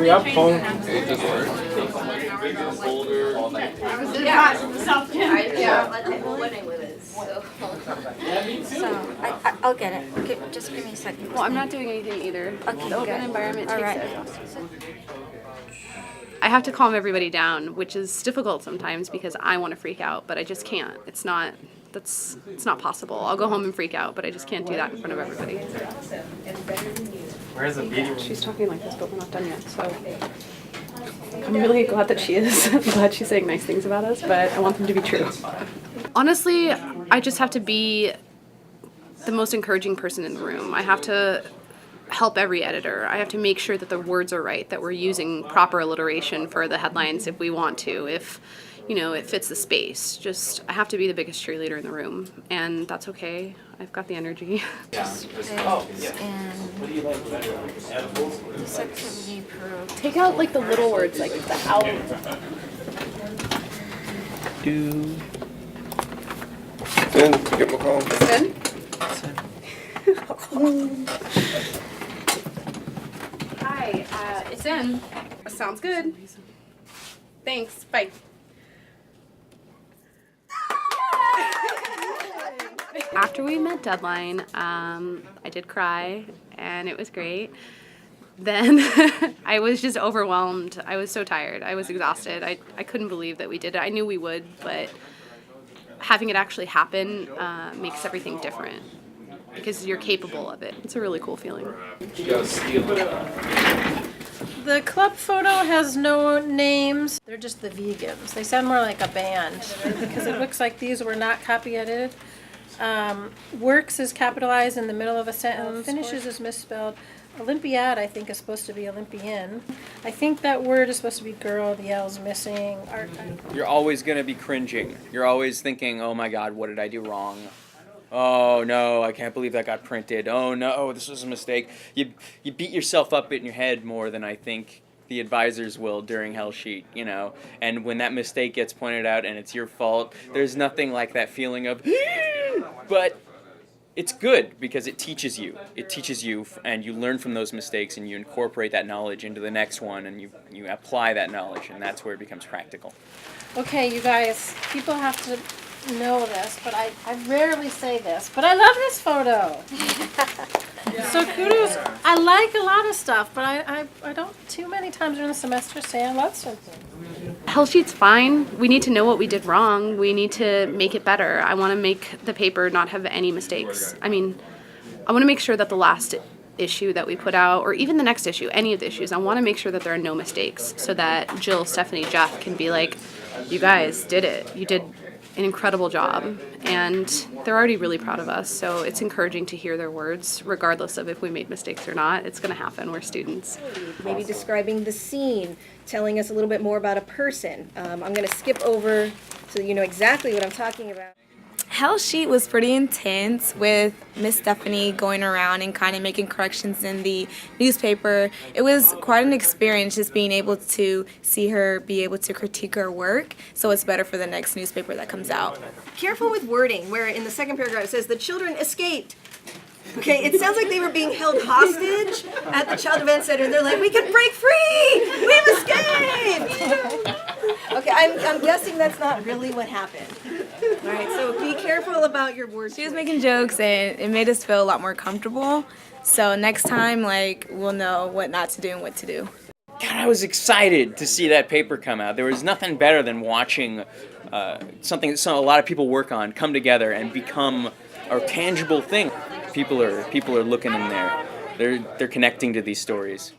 hurry up, phone. I'll get it. Okay, just give me a second. Well, I'm not doing anything either. Okay, The open good. environment All takes right. it. I have to calm everybody down, which is difficult sometimes because I want to freak out, but I just can't. It's not possible. I'll go home and freak out, but I just can't do that in front of everybody. Where's the video? She's talking like this, but we're not done yet, so I'm really glad that she is. I'm glad she's saying nice things about us, but I want them to be true. Honestly, I just have to be the most encouraging person in the room. I have to help every editor. I have to make sure that the words are right, that we're using proper alliteration for the headlines if we want to, if it fits the space. Just, I have to be the biggest cheerleader in the room, and that's okay. I've got the energy. Take out like the little words, like the out. Then get my call. Then? Hi, it's in. Sounds good. Thanks. Bye. After we met deadline, I did cry, and it was great. Then I was just overwhelmed. I was so tired. I was exhausted. I couldn't believe that we did it. I knew we would, but having it actually happen makes everything different because you're capable of it. It's a really cool feeling. The club photo has no names. They're just the vegans. They sound more like a band because it looks like these were not copy edited. Works is capitalized in the middle of a sentence. Finishes is misspelled. Olympiad, I think, is supposed to be Olympian. I think that word is supposed to be girl. The L's missing. You're always going to be cringing. You're always thinking, oh my God, what did I do wrong? Oh no, I can't believe that got printed. Oh no, this was a mistake. You beat yourself up in your head more than I think the advisors will during Hell Sheet, And when that mistake gets pointed out and it's your fault, there's nothing like that feeling of, but it's good because it teaches you. It teaches you, and you learn from those mistakes, and you incorporate that knowledge into the next one, and you apply that knowledge, and that's where it becomes practical. Okay, you guys, people have to know this, but I rarely say this, but I love this photo. So kudos. I like a lot of stuff, but I don't too many times during the semester say I love something. Hell Sheet's fine. We need to know what we did wrong. We need to make it better. I want to make the paper not have any mistakes. I want to make sure that the last issue that we put out, or even the next issue, any of the issues, I want to make sure that there are no mistakes so that Jill, Stephanie, Jeff can be like, you guys did it. You did an incredible job. And they're already really proud of us, so it's encouraging to hear their words, regardless of if we made mistakes or not. It's going to happen. We're students. Maybe describing the scene, telling us a little bit more about a person. I'm going to skip over so that you know exactly what I'm talking about. Hell Sheet was pretty intense with Miss Stephanie going around and kind of making corrections in the newspaper. It was quite an experience just being able to see her be able to critique her work, so it's better for the next newspaper that comes out. Careful with wording, where in the second paragraph it says the children escaped. Okay, it sounds like they were being held hostage at the Child Event Center, and they're like, we can break free! We've escaped! Okay, I'm guessing that's not really what happened. All right, so be careful about your words. She was making jokes, and it made us feel a lot more comfortable. So next time, we'll know what not to do and what to do. God, I was excited to see that paper come out. There was nothing better than watching something that a lot of people work on come together and become a tangible thing. People are looking in there. They're connecting to these stories.